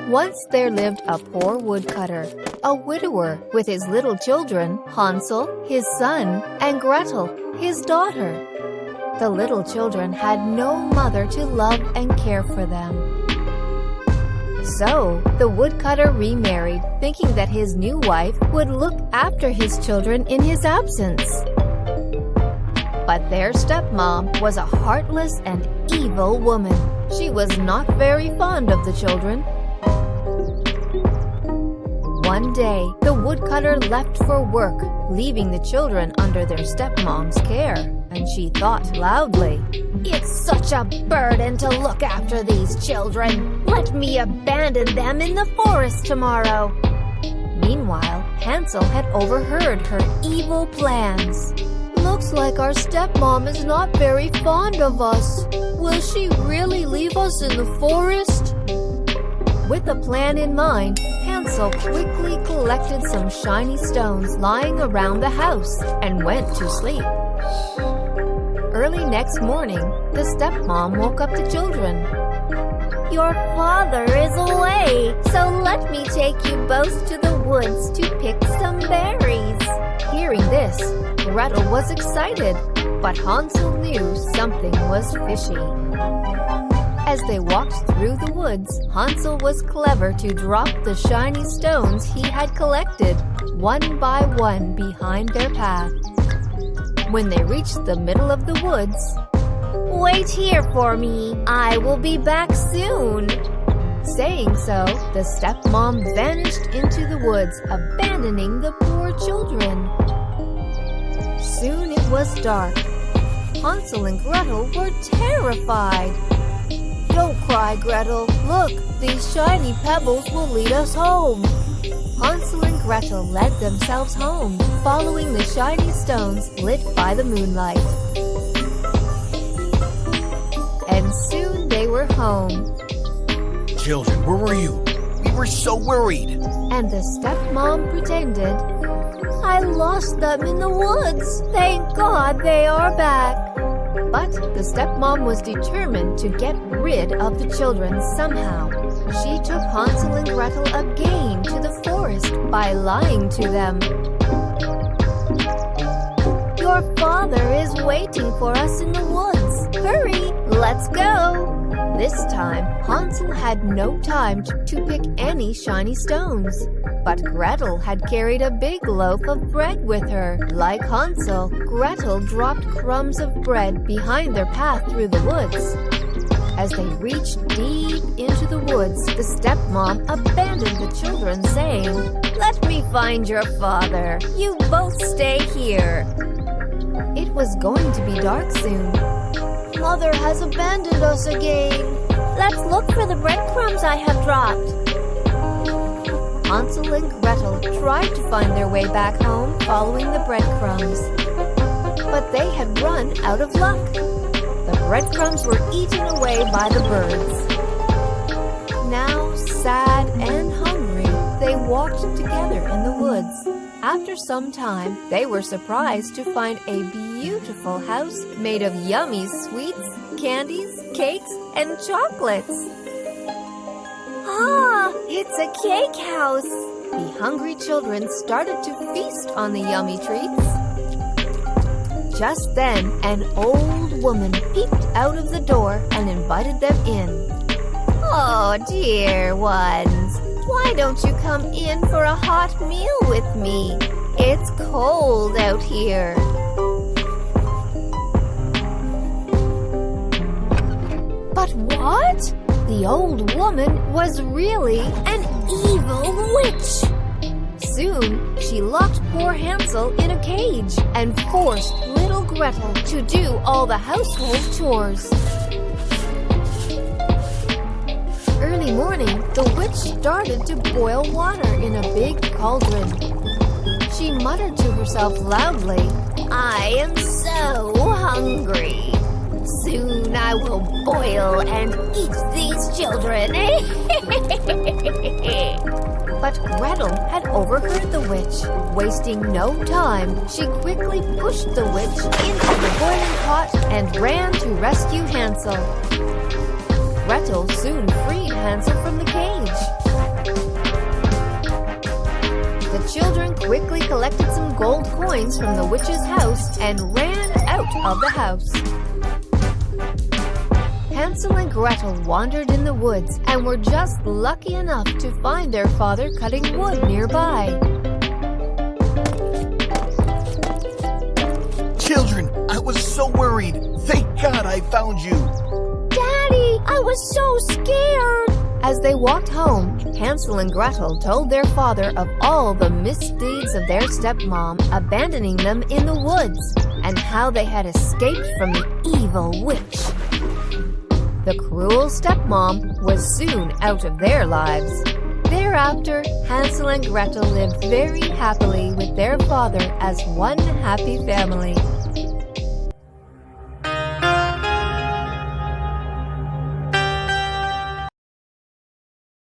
Once there lived a poor woodcutter, a widower with his little children, Hansel, his son, and Gretel, his daughter. The little children had no mother to love and care for them. So, the woodcutter remarried, thinking that his new wife would look after his children in his absence. But their stepmom was a heartless and evil woman. She was not very fond of the children. One day, the woodcutter left for work, leaving the children under their stepmom's care, and she thought loudly, "It's such a burden to look after these children. Let me abandon them in the forest tomorrow." Meanwhile, Hansel had overheard her evil plans. "Looks like our stepmom is not very fond of us. Will she really leave us in the forest?" With a plan in mind, Hansel quickly collected some shiny stones lying around the house and went to sleep. Early next morning, the stepmom woke up the children. "Your father is away, so let me take you both to the woods to pick some berries." Hearing this, Gretel was excited, but Hansel knew something was fishy. As they walked through the woods, Hansel was clever to drop the shiny stones he had collected, one by one behind their path. When they reached the middle of the woods, "Wait here for me, I will be back soon." Saying so, the stepmom vanished into the woods, abandoning the poor children. Soon it was dark. Hansel and Gretel were terrified. "Don't cry, Gretel. Look, these shiny pebbles will lead us home." Hansel and Gretel led themselves home, following the shiny stones lit by the moonlight. And soon they were home. "Children, where were you? We were so worried." And the stepmom pretended, "I lost them in the woods. Thank God they are back." But the stepmom was determined to get rid of the children somehow. She took Hansel and Gretel again to the forest by lying to them. "Your father is waiting for us in the woods. Hurry, let's go." This time, Hansel had no time to pick any shiny stones. But Gretel had carried a big loaf of bread with her. Like Hansel, Gretel dropped crumbs of bread behind their path through the woods. As they reached deep into the woods, the stepmom abandoned the children, saying, "Let me find your father. You both stay here." It was going to be dark soon. "Mother has abandoned us again. Let's look for the breadcrumbs I have dropped." Hansel and Gretel tried to find their way back home following the breadcrumbs. But they had run out of luck. The breadcrumbs were eaten away by the birds. Now, sad and hungry, they walked together in the woods. After some time, they were surprised to find a beautiful house made of yummy sweets, candies, cakes, and chocolates. "Ah, it's a cake house!" The hungry children started to feast on the yummy treats. Just then, an old woman peeped out of the door and invited them in. "Oh, dear ones, why don't you come in for a hot meal with me? It's cold out here." But what? The old woman was really an evil witch. Soon, she locked poor Hansel in a cage and forced little Gretel to do all the household chores. Early morning, the witch started to boil water in a big cauldron. She muttered to herself loudly, "I am so hungry. Soon I will boil and eat these children." But Gretel had overheard the witch. Wasting no time, she quickly pushed the witch into the boiling pot and ran to rescue Hansel. Gretel soon freed Hansel from the cage. The children quickly collected some gold coins from the witch's house and ran out of the house. Hansel and Gretel wandered in the woods and were just lucky enough to find their father cutting wood nearby. Children, I was so worried. Thank God I found you. Daddy, I was so scared. As they walked home, Hansel and Gretel told their father of all the misdeeds of their stepmom, abandoning them in the woods, and how they had escaped from the evil witch. The cruel stepmom was soon out of their lives. Thereafter, Hansel and Gretel lived very happily with their father as one happy family.